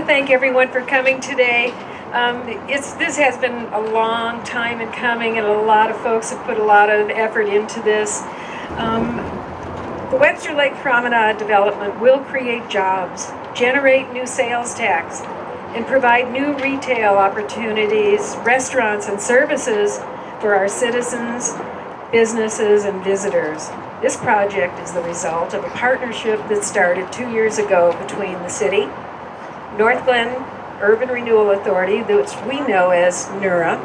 thank everyone for coming today. This has been a long time in coming, and a lot of folks have put a lot of effort into this. The Webster Lake Promenade development will create jobs, generate new sales tax, and provide new retail opportunities, restaurants, and services for our citizens, businesses, and visitors. This project is the result of a partnership that started 2 years ago between the city, Northglenn Urban Renewal Authority, which we know as NURA,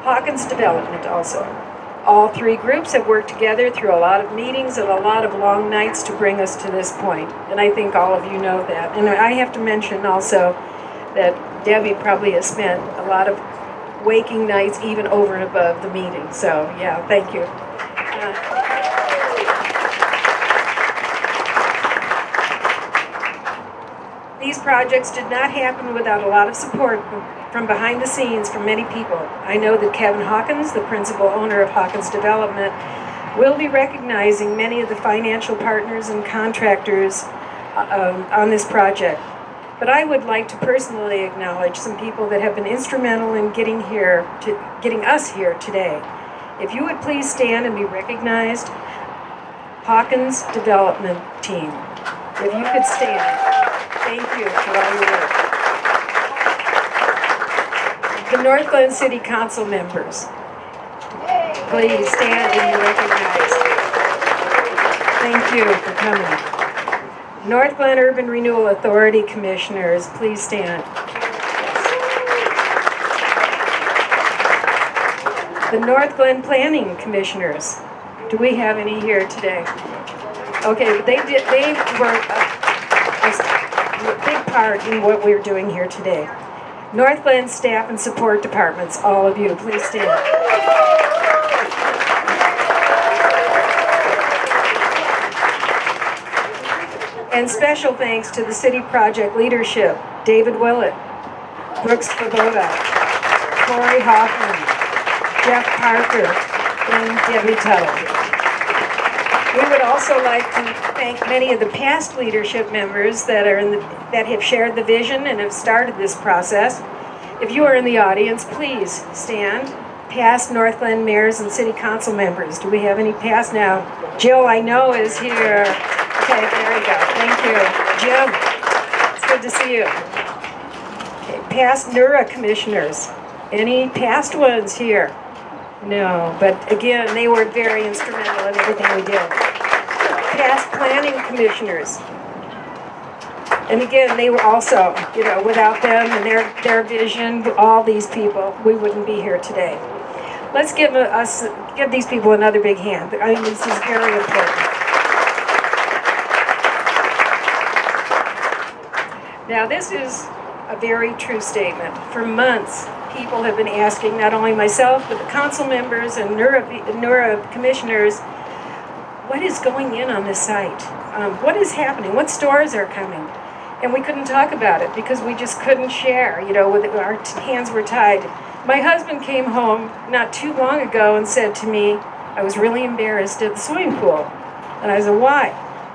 Hawkins Development also. All three groups have worked together through a lot of meetings and a lot of long nights to bring us to this point. And I think all of you know that. And I have to mention also that Debbie probably has spent a lot of waking nights even over and above the meeting. So yeah, thank you. These projects did not happen without a lot of support from behind the scenes from many people. I know that Kevin Hawkins, the principal owner of Hawkins Development, will be recognizing many of the financial partners and contractors on this project. But I would like to personally acknowledge some people that have been instrumental in getting us here today. If you would please stand and be recognized, Hawkins Development Team. If you could stand. Thank you for all your work. The Northglenn City Council members, please stand and be recognized. Thank you for coming. Northglenn Urban Renewal Authority Commissioners, please stand. The Northglenn Planning Commissioners, do we have any here today? Okay, but they were a big part in what we're doing here today. Northglenn staff and support departments, all of you, please stand. And special thanks to the city project leadership, David Willett, Brooks Svoboda, Corey Hoffman, Jeff Parker, and Debbie Tuttle. We would also like to thank many of the past leadership members that have shared the vision and have started this process. If you are in the audience, please stand. Past Northglenn mayors and city council members. Do we have any past now? Jill, I know, is here. Okay, there you go. Thank you. Jim, it's good to see you. Okay, past NURA commissioners. Any past ones here? No, but again, they were very instrumental in everything we did. Past planning commissioners. And again, they were also, without them and their vision, all these people, we wouldn't be here today. Let's give these people another big hand. I mean, this is very important. Now, this is a very true statement. For months, people have been asking, not only myself, but the council members and NURA commissioners, what is going in on this site? What is happening? What stores are coming? And we couldn't talk about it because we just couldn't share, our hands were tied. My husband came home not too long ago and said to me, I was really embarrassed at the swimming pool. And I said, why?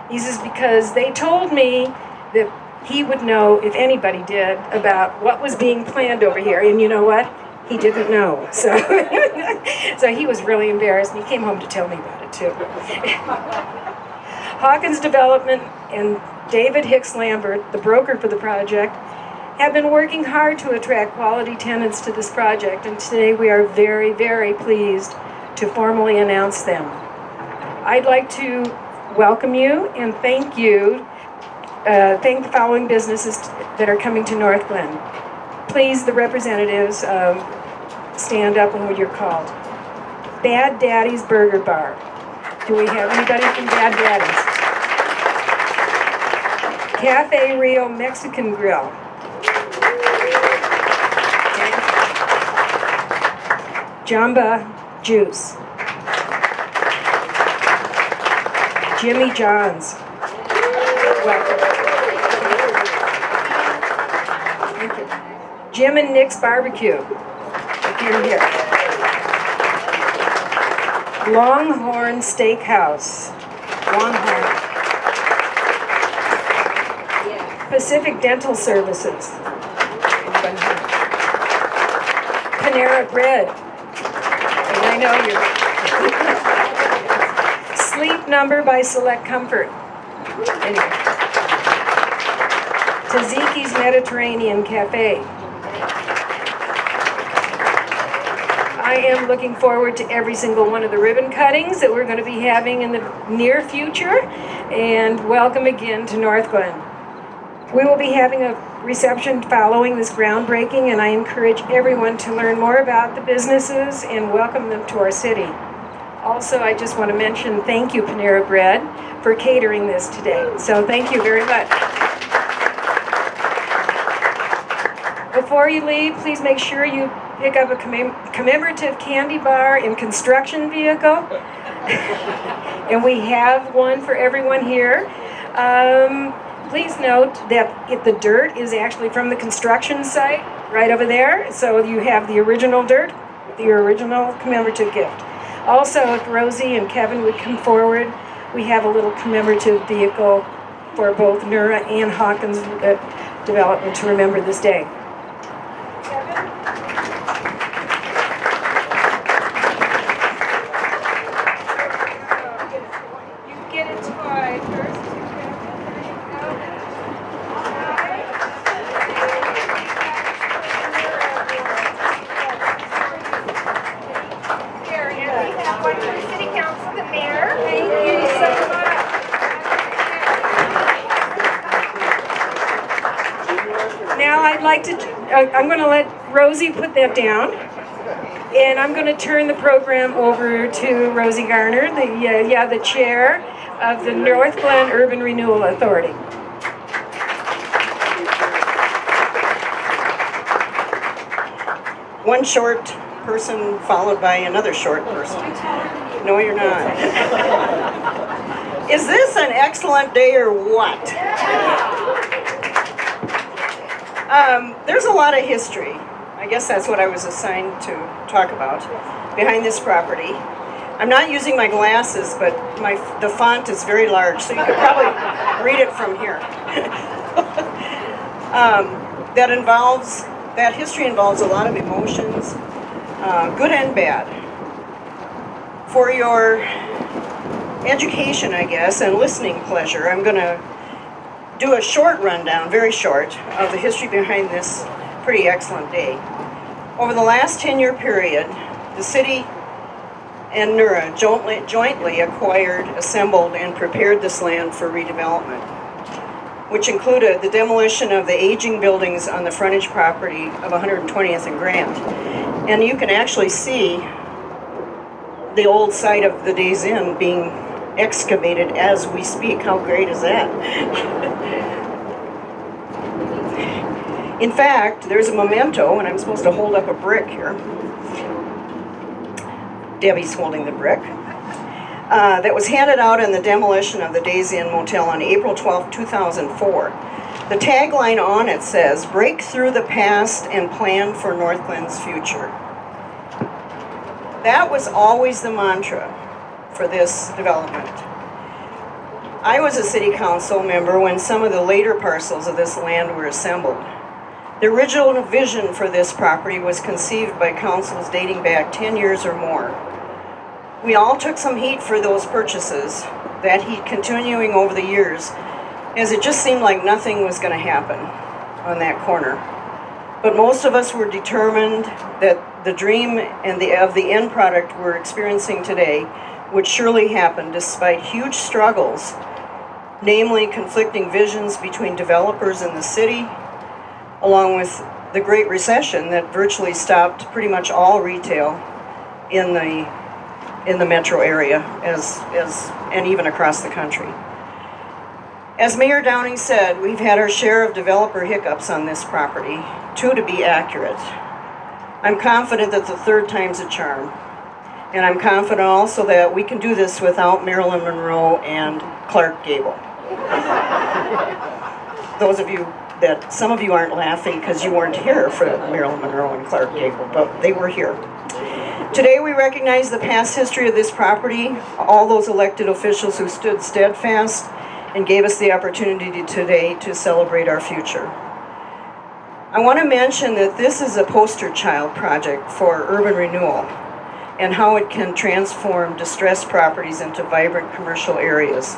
He says, because they told me that he would know, if anybody did, about what was being planned over here. And you know what? He didn't know. So, so he was really embarrassed, and he came home to tell me about it, too. Hawkins Development and David Hicks Lambert, the broker for the project, have been working hard to attract quality tenants to this project, and today we are very, very pleased to formally announce them. I'd like to welcome you and thank you. Thank the following businesses that are coming to Northglenn. Please, the representatives, stand up when you're called. Bad Daddy's Burger Bar. Do we have anybody from Bad Daddy's? Cafe Rio Mexican Grill. Jamba Juice. Jimmy John's. Welcome. Thank you. Jim and Nick's Barbecue. If you're here. Longhorn Steakhouse. Longhorn. Pacific Dental Services. Panera Bread. And I know you're. Sleep Number by Select Comfort. Anyway. Taziki's Mediterranean Cafe. I am looking forward to every single one of the ribbon cuttings that we're going to be having in the near future. And welcome again to Northglenn. We will be having a reception following this groundbreaking, and I encourage everyone to learn more about the businesses and welcome them to our city. Also, I just want to mention thank you, Panera Bread, for catering this today. So thank you very much. Before you leave, please make sure you pick up a commemorative candy bar and construction vehicle. And we have one for everyone here. Please note that the dirt is actually from the construction site right over there. So you have the original dirt, the original commemorative gift. Also, if Rosie and Kevin would come forward, we have a little commemorative vehicle for both NURA and Hawkins Development to remember this day. I'm going to let Rosie put that down, and I'm going to turn the program over to Rosie Garner, the chair of the Northglenn Urban Renewal Authority. One short person followed by another short person. No, you're not. Is this an excellent day or what? There's a lot of history. I guess that's what I was assigned to talk about behind this property. I'm not using my glasses, but the font is very large, so you could probably read it from here. That history involves a lot of emotions, good and bad. For your education, I guess, and listening pleasure, I'm going to do a short rundown, very short, of the history behind this pretty excellent day. Over the last 10-year period, the city and NURA jointly acquired, assembled, and prepared this land for redevelopment, which included the demolition of the aging buildings on the frontage property of 120th and Grant. And you can actually see the old site of the Days Inn being excavated as we speak. How great is that? In fact, there's a memento, and I'm supposed to hold up a brick here. Debbie's holding the brick. That was handed out in the demolition of the Days Inn Motel on April 12, 2004. The tagline on it says, "Break through the past and plan for Northglenn's future." That was always the mantra for this development. I was a city council member when some of the later parcels of this land were assembled. The original vision for this property was conceived by councils dating back 10 years or more. We all took some heat for those purchases, that heat continuing over the years, as it just seemed like nothing was going to happen on that corner. But most of us were determined that the dream and of the end product we're experiencing today would surely happen despite huge struggles, namely conflicting visions between developers and the city, along with the Great Recession that virtually stopped pretty much all retail in the metro area and even across the country. As Mayor Downing said, we've had our share of developer hiccups on this property, 2 to be accurate. I'm confident that the third time's a charm. And I'm confident also that we can do this without Marilyn Monroe and Clark Gable. Some of you aren't laughing because you weren't here for Marilyn Monroe and Clark Gable, but they were here. Today we recognize the past history of this property, all those elected officials who stood steadfast and gave us the opportunity today to celebrate our future. I want to mention that this is a poster child project for urban renewal and how it can transform distressed properties into vibrant commercial areas.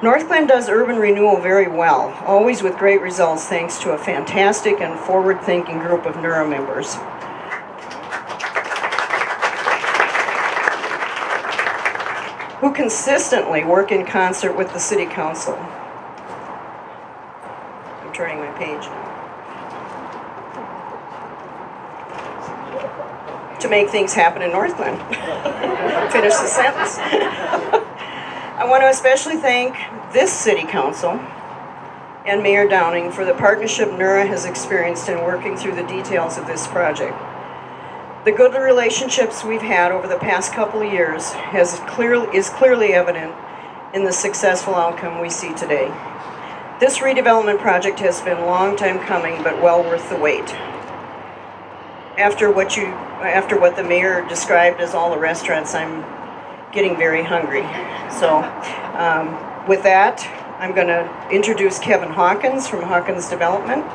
Northglenn does urban renewal very well, always with great results thanks to a fantastic and forward-thinking group of NURA members. Who consistently work in concert with the City Council. I'm turning my page now. To make things happen in Northglenn. Finish the sentence. I want to especially thank this City Council and Mayor Downing for the partnership NURA has experienced in working through the details of this project. The good relationships we've had over the past couple of years is clearly evident in the successful outcome we see today. This redevelopment project has been a long time coming, but well worth the wait. After what the mayor described as all the restaurants, I'm getting very hungry. So with that, I'm going to introduce Kevin Hawkins from Hawkins Development,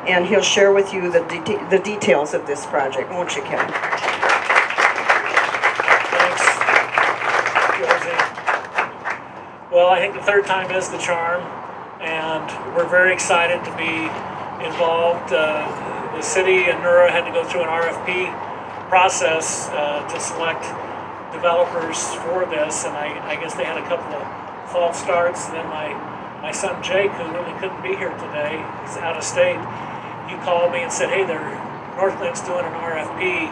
and he'll share with you the details of this project. Won't you, Kevin? Thanks, Rosie. Well, I think the third time is the charm, and we're very excited to be involved. The city and NURA had to go through an RFP process to select developers for this, and I guess they had a couple of false starts. And then my son Jake, who really couldn't be here today, he's out of state, he called me and said, hey, Northglenn's doing an RFP.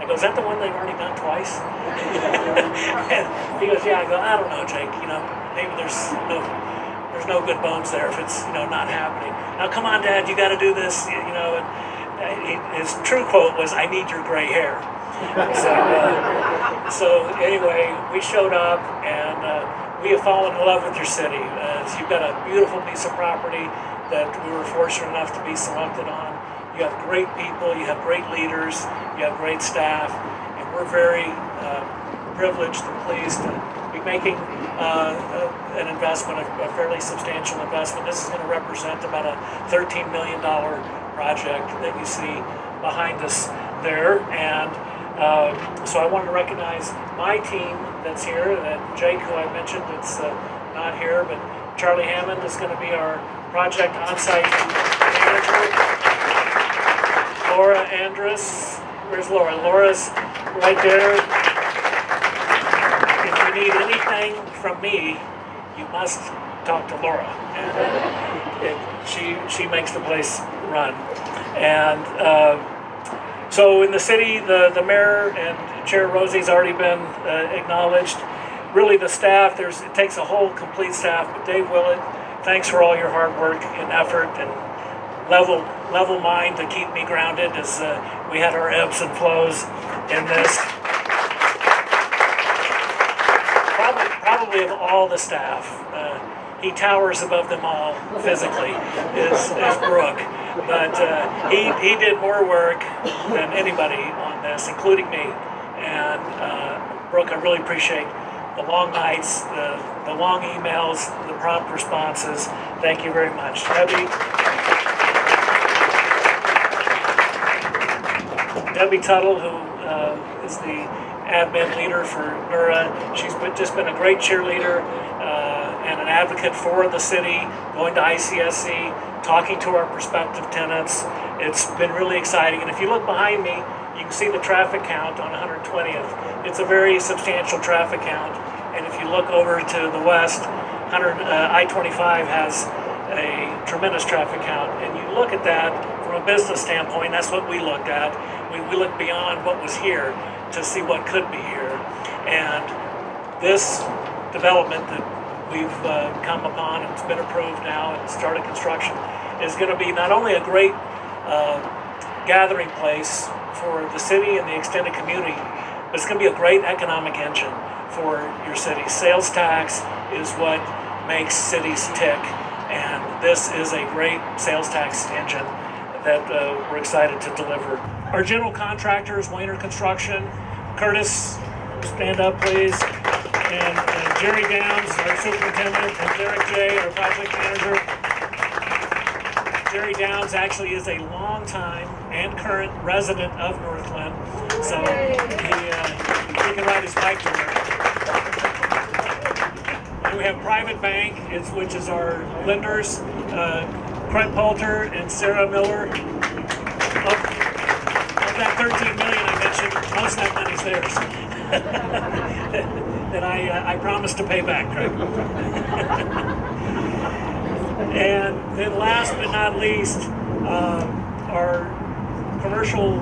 I go, is that the one they've already done twice? And he goes, yeah. I go, I don't know, Jake, maybe there's no good bones there if it's not happening. Now come on, Dad, you got to do this, and his true quote was, I need your gray hair. So anyway, we showed up, and we have fallen in love with your city. So you've got a beautiful piece of property that we were fortunate enough to be selected on. You have great people, you have great leaders, you have great staff, and we're very privileged and pleased to be making an investment, a fairly substantial investment. This is going to represent about a $13 million project that you see behind us there. And so I wanted to recognize my team that's here, that Jake, who I mentioned, that's not here, but Charlie Hammond is going to be our project on-site manager. Laura Andrus, where's Laura? Laura's right there. If you need anything from me, you must talk to Laura. And she makes the place run. And so in the city, the mayor and Chair Rosie's already been acknowledged. Really the staff, it takes a whole complete staff, but Dave Willett, thanks for all your hard work and effort and level mind to keep me grounded as we had our ebbs and flows in this. Probably of all the staff, he towers above them all physically, is Brooke. But he did more work than anybody on this, including me. And Brooke, I really appreciate the long nights, the long emails, the prompt responses. Thank you very much. Debbie Tuttle, who is the admin leader for NURA. She's just been a great cheerleader and an advocate for the city, going to ICSC, talking to our prospective tenants. It's been really exciting. And if you look behind me, you can see the traffic count on 120th. It's a very substantial traffic count. And if you look over to the west, I-25 has a tremendous traffic count. And you look at that from a business standpoint, that's what we looked at. We looked beyond what was here to see what could be here. And this development that we've come upon, and it's been approved now and started construction, is going to be not only a great gathering place for the city and the extended community, but it's going to be a great economic engine for your city. Sales tax is what makes cities tick, and this is a great sales tax engine that we're excited to deliver. Our general contractors, Wayner Construction, Curtis, stand up please, and Jerry Downs, our superintendent, and Derek J., our project manager. Jerry Downs actually is a longtime and current resident of Northglenn, so he can ride his bike to work. And we have Private Bank, which is our lenders, Craig Poulter and Sarah Miller. Of that $13 million I mentioned, most of that money's theirs. That I promised to pay back, Craig. And then last but not least, our commercial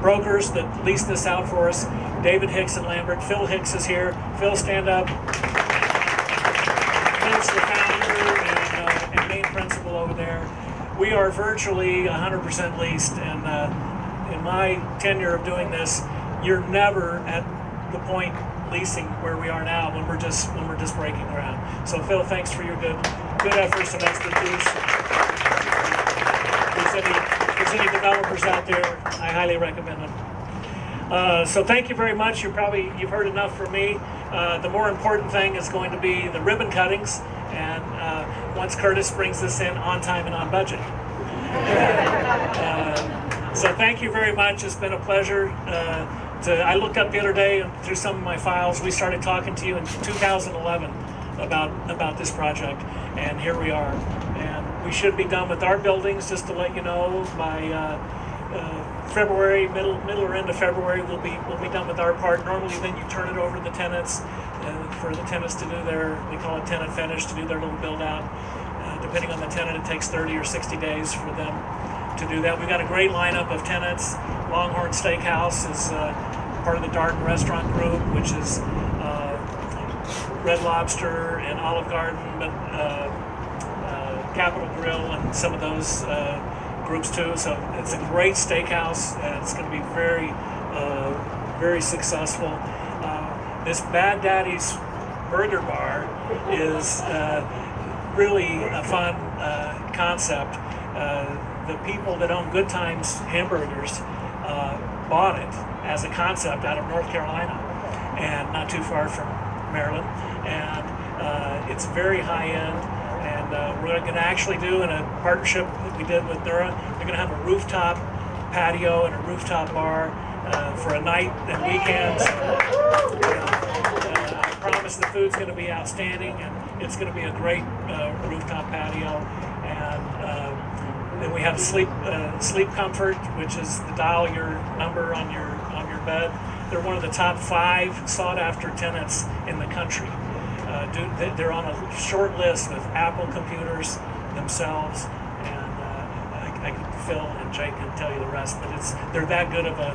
brokers that lease this out for us, David Hicks and Lambert. Phil Hicks is here. Phil, stand up. Phil's the founder and main principal over there. We are virtually 100% leased, and in my tenure of doing this, you're never at the point leasing where we are now when we're just breaking ground. So Phil, thanks for your good efforts and expertise. If there's any developers out there, I highly recommend them. So thank you very much. You've heard enough from me. The more important thing is going to be the ribbon cuttings, and once Curtis brings this in on time and on budget. So thank you very much. It's been a pleasure. I looked up the other day and through some of my files, we started talking to you in 2011 about this project, and here we are. And we should be done with our buildings, just to let you know, by February, middle or end of February, we'll be done with our part. Normally, then you turn it over to the tenants, for the tenants to do we call it tenant finish, to do their little build out. Depending on the tenant, it takes 30 or 60 days for them to do that. We've got a great lineup of tenants. Longhorn Steakhouse is part of the Darden Restaurant Group, which is Red Lobster and Olive Garden, but Capital Grill and some of those groups too. So it's a great steakhouse, and it's going to be very successful. This Bad Daddy's Burger Bar is really a fun concept. The people that own Good Times Hamburgers bought it as a concept out of North Carolina, and not too far from Maryland. And it's very high end. And we're going to actually do, in a partnership that we did with NURA, we're going to have a rooftop patio and a rooftop bar for a night and weekends. I promise the food's going to be outstanding, and it's going to be a great rooftop patio. And then we have Sleep Comfort, which is the dial your number on your bed. They're one of the top 5 sought-after tenants in the country. They're on a short list with Apple computers themselves, and Phil and Jake can tell you the rest. But they're that good of a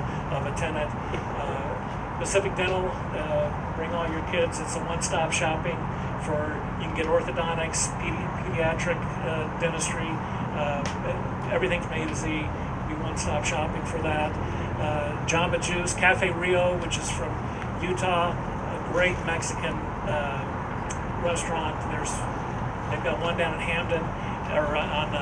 tenant. Pacific Dental, bring all your kids. It's a one-stop shopping you can get orthodontics, pediatric dentistry, everything from A to Z. Be one-stop shopping for that. Jamba Juice, Cafe Rio, which is from Utah, a great Mexican restaurant. They've got one down in Hamden, or on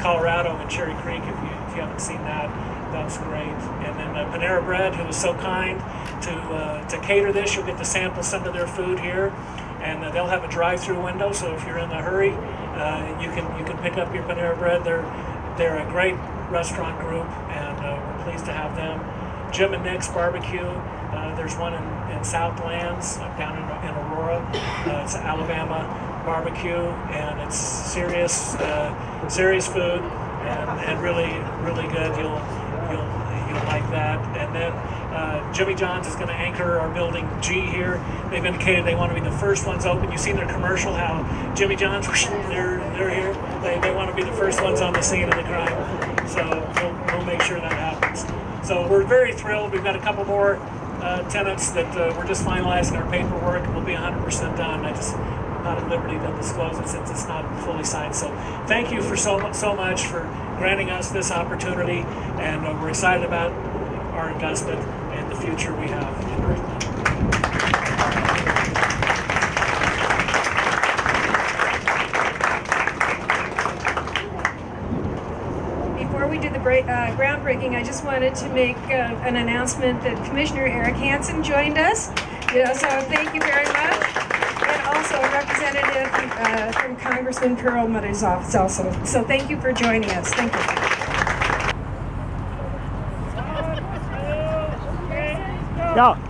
Colorado in Cherry Creek. If you haven't seen that, that's great. And then Panera Bread, who was so kind to cater this. You'll get to sample some of their food here, and they'll have a drive-through window. So if you're in a hurry, you can pick up your Panera Bread. They're a great restaurant group, and we're pleased to have them. Jim and Nick's Barbecue. There's one in Southlands, down in Aurora. It's Alabama barbecue, and it's serious food, and really good. You'll like that. And then Jimmy John's is going to anchor our building G here. They've indicated they want to be the first ones open. You've seen their commercial, how Jimmy John's, they're here. They want to be the first ones on the scene of the crime. So we'll make sure that happens. So we're very thrilled. We've got a couple more tenants that we're just finalizing our paperwork. We'll be 100% done. I'm not at liberty to disclose it since it's not fully signed. So thank you for so much for granting us this opportunity, and we're excited about our investment and the future we have in Northglenn. Before we do the groundbreaking, I just wanted to make an announcement that Commissioner Eric Hansen joined us. So thank you very much. And also a representative from Congressman Perlmutter's office also. So thank you for joining us. Thank you. Yeah.